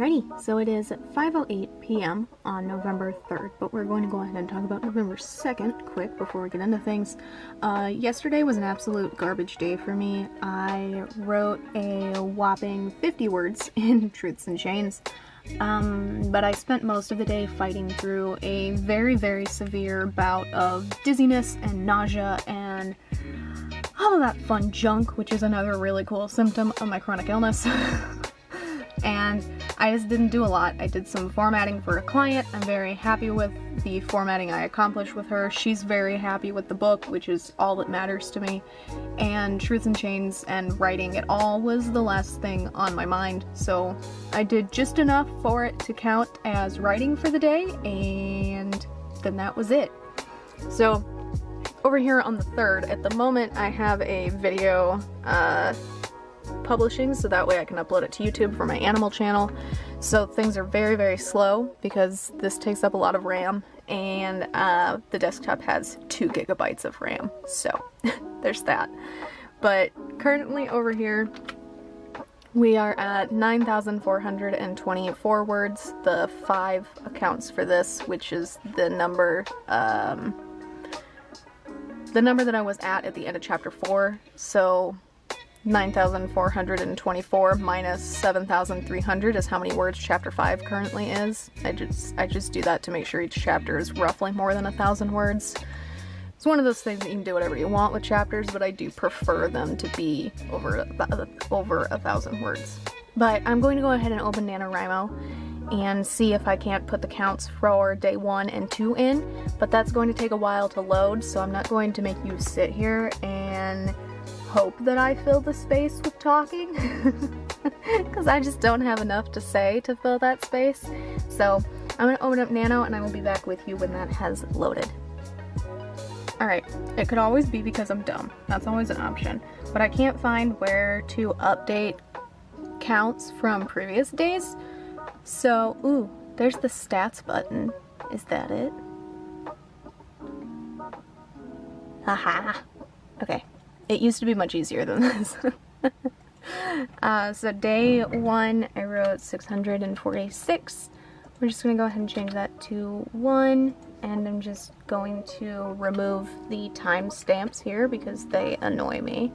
Alrighty, so it is 5:08 p.m. on November 3rd, but we're going to go ahead and talk about November 2nd quick before we get into things. Yesterday was an absolute garbage day for me. I wrote a whopping 50 words in Truths and Chains, but I spent most of the day fighting through a very, very severe bout of dizziness and nausea and all of that fun junk, which is another really cool symptom of my chronic illness. And I just didn't do a lot. I did some formatting for a client. I'm very happy with the formatting I accomplished with her. She's very happy with the book, which is all that matters to me. And Truths and Chains and writing it all was the last thing on my mind. So I did just enough for it to count as writing for the day, and then that was it. So over here on the 3rd, at the moment I have a video publishing, so that way I can upload it to YouTube for my animal channel. So things are very, very slow because this takes up a lot of RAM, and the desktop has 2 gigabytes of RAM, so there's that. But currently over here we are at 9,424 words. The 5 accounts for this, which is the number that I was at the end of chapter 4. So 9,424 minus 7,300 is how many words chapter 5 currently is. I just do that to make sure each chapter is roughly more than 1,000 words. It's one of those things that you can do whatever you want with chapters, but I do prefer them to be over 1,000 words. But I'm going to go ahead and open NaNoWriMo and see if I can't put the counts for day 1 and 2 in, but that's going to take a while to load, so I'm not going to make you sit here and hope that I fill the space with talking, because I just don't have enough to say to fill that space. So I'm going to open up Nano and I will be back with you when that has loaded. Alright, it could always be because I'm dumb. That's always an option. But I can't find where to update counts from previous days. So, ooh, there's the stats button. Is that it? Haha. Okay. It used to be much easier than this. So day 1, I wrote 646. We're just going to go ahead and change that to 1, and I'm just going to remove the timestamps here because they annoy me.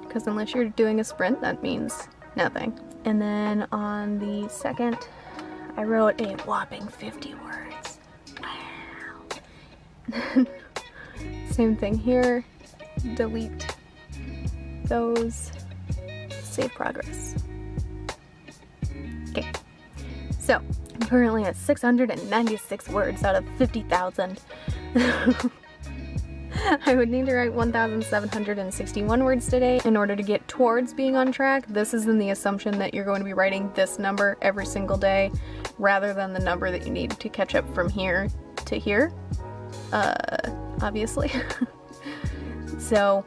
Because unless you're doing a sprint, that means nothing. And then on the 2nd, I wrote a whopping 50 words. Wow. Same thing here, delete those, save progress. Okay, so I'm currently at 696 words out of 50,000. I would need to write 1,761 words today in order to get towards being on track. This is in the assumption that you're going to be writing this number every single day, rather than the number that you need to catch up from here to here. Obviously. So,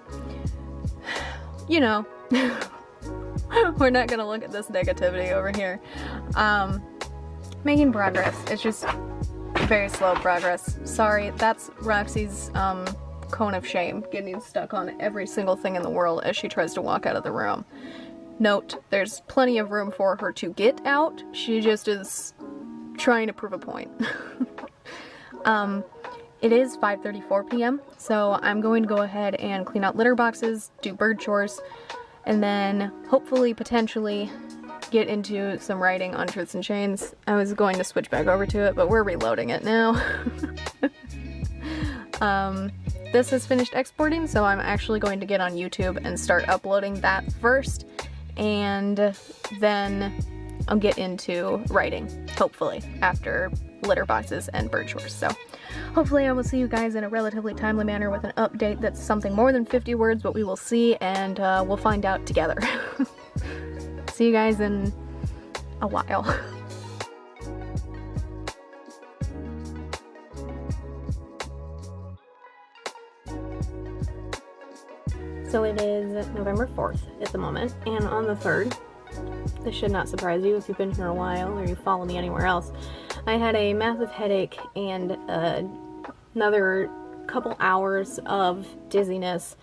you know, we're not gonna look at this negativity over here. Making progress. It's just very slow progress. Sorry, that's Roxy's cone of shame getting stuck on every single thing in the world as she tries to walk out of the room. Note, there's plenty of room for her to get out. She just is trying to prove a point. It is 5:34 p.m., so I'm going to go ahead and clean out litter boxes, do bird chores, and then hopefully, potentially, get into some writing on Truths and Chains. I was going to switch back over to it, but we're reloading it now. This has finished exporting, so I'm actually going to get on YouTube and start uploading that first, and then I'll get into writing, hopefully, after litter boxes and bird chores. So hopefully I will see you guys in a relatively timely manner with an update that's something more than 50 words, but we will see, and we'll find out together. See you guys in a while. So it is November 4th at the moment, and on the 3rd, this should not surprise you if you've been here a while or you follow me anywhere else, I had a massive headache and another couple hours of dizziness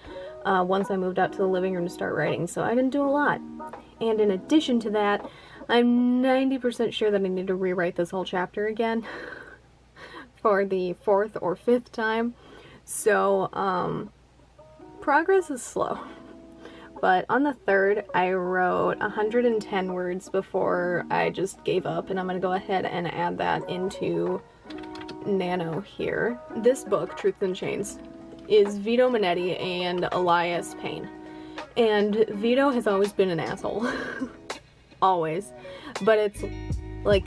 once I moved out to the living room to start writing, so I didn't do a lot. And in addition to that, I'm 90% sure that I need to rewrite this whole chapter again for the 4th or 5th time. So, progress is slow. But on the 3rd, I wrote 110 words before I just gave up, and I'm going to go ahead and add that into Nano here. This book, Truth in Chains, is Vito Minetti and Elias Payne. And Vito has always been an asshole. Always. But it's like,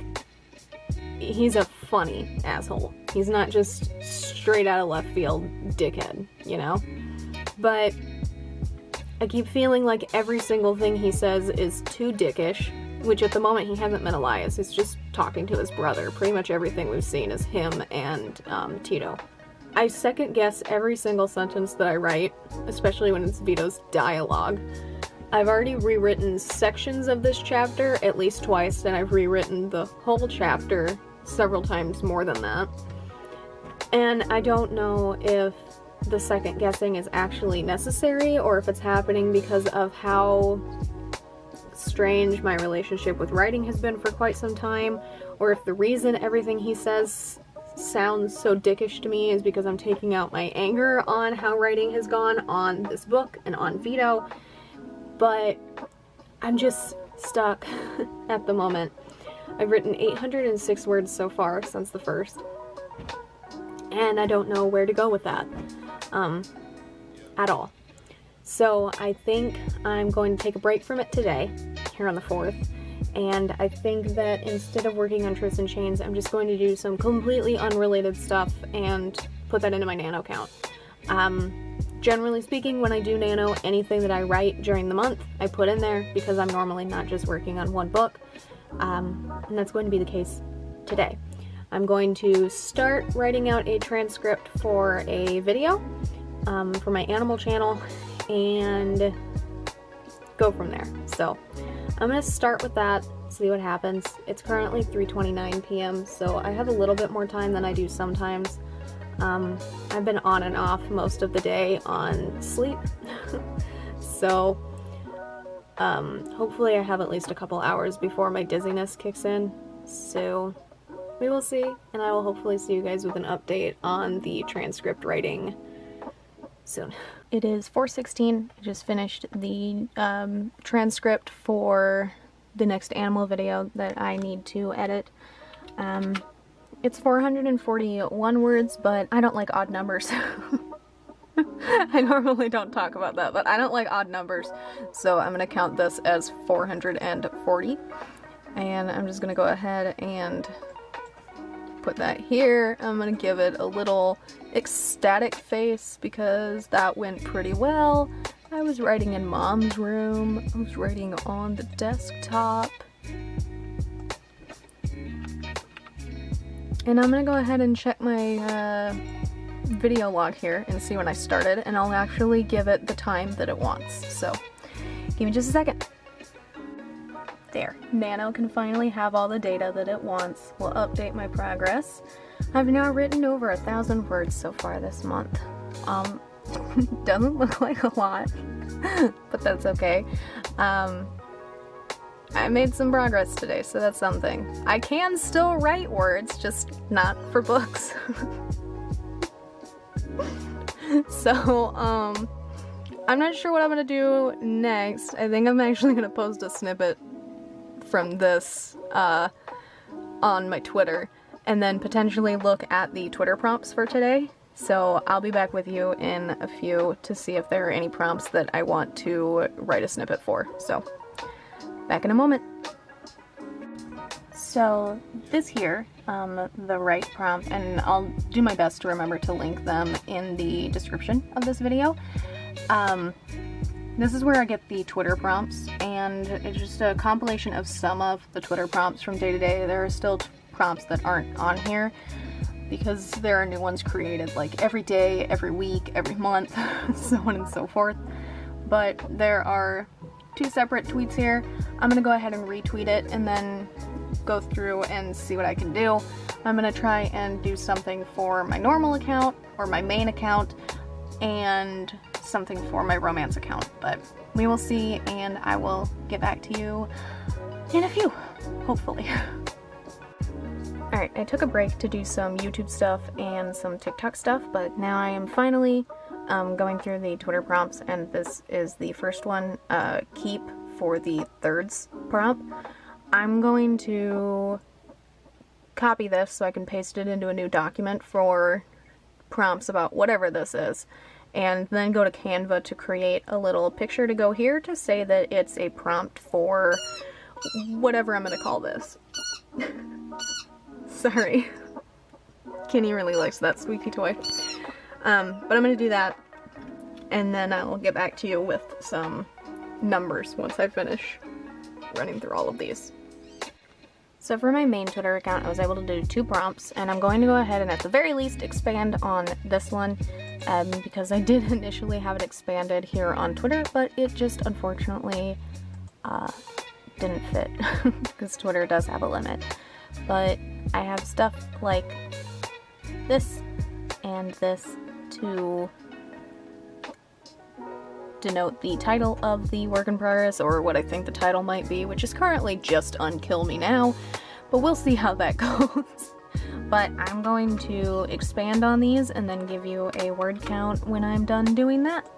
he's a funny asshole. He's not just straight out of left field dickhead, you know? But I keep feeling like every single thing he says is too dickish, which at the moment he hasn't met Elias. He's just talking to his brother. Pretty much everything we've seen is him and Tito. I second guess every single sentence that I write, especially when it's Vito's dialogue. I've already rewritten sections of this chapter at least twice, and I've rewritten the whole chapter several times more than that. And I don't know if the second guessing is actually necessary, or if it's happening because of how strange my relationship with writing has been for quite some time, or if the reason everything he says sounds so dickish to me is because I'm taking out my anger on how writing has gone on this book and on Vito. But I'm just stuck at the moment. I've written 806 words so far since the 1st, and I don't know where to go with that at all. So I think I'm going to take a break from it today, here on the 4th, and I think that instead of working on Truth in Chains, I'm just going to do some completely unrelated stuff and put that into my Nano account. Generally speaking, when I do Nano, anything that I write during the month, I put in there because I'm normally not just working on one book, and that's going to be the case today. I'm going to start writing out a transcript for a video for my animal channel and go from there. So I'm going to start with that, see what happens. It's currently 3:29 p.m. so I have a little bit more time than I do sometimes. I've been on and off most of the day on sleep, so hopefully I have at least a couple hours before my dizziness kicks in, so we will see, and I will hopefully see you guys with an update on the transcript writing soon. It is 4:16. I just finished the transcript for the next animal video that I need to edit. It's 441 words, but I don't like odd numbers. I normally don't talk about that, but I don't like odd numbers, so I'm gonna count this as 440, and I'm just gonna go ahead and put that here. I'm gonna give it a little ecstatic face because that went pretty well. I was writing in Mom's room, I was writing on the desktop. And I'm gonna go ahead and check my video log here and see when I started, and I'll actually give it the time that it wants. So, give me just a second. There. Nano can finally have all the data that it wants. We'll update my progress. I've now written over 1,000 words so far this month. Doesn't look like a lot, but that's okay. I made some progress today, so that's something. I can still write words, just not for books. So, I'm not sure what I'm gonna do next. I think I'm actually gonna post a snippet from this on my Twitter, and then potentially look at the Twitter prompts for today. So I'll be back with you in a few to see if there are any prompts that I want to write a snippet for. So, back in a moment. So this here, the write prompt, and I'll do my best to remember to link them in the description of this video. This is where I get the Twitter prompts, and it's just a compilation of some of the Twitter prompts from day to day. There are still prompts that aren't on here because there are new ones created like every day, every week, every month, so on and so forth. But there are 2 separate tweets here. I'm gonna go ahead and retweet it and then go through and see what I can do. I'm gonna try and do something for my normal account or my main account and something for my romance account, but we will see, and I will get back to you in a few, hopefully. Alright, I took a break to do some YouTube stuff and some TikTok stuff, but now I am finally going through the Twitter prompts, and this is the first one, keep for the thirds prompt. I'm going to copy this so I can paste it into a new document for prompts about whatever this is, and then go to Canva to create a little picture to go here to say that it's a prompt for whatever I'm going to call this. Sorry. Kenny really likes that squeaky toy. But I'm going to do that, and then I'll get back to you with some numbers once I finish running through all of these. So for my main Twitter account, I was able to do 2 prompts, and I'm going to go ahead and at the very least expand on this one, because I did initially have it expanded here on Twitter, but it just unfortunately didn't fit, because Twitter does have a limit. But I have stuff like this and this to denote the title of the work in progress, or what I think the title might be, which is currently just Unkill Me Now, but we'll see how that goes. But I'm going to expand on these and then give you a word count when I'm done doing that.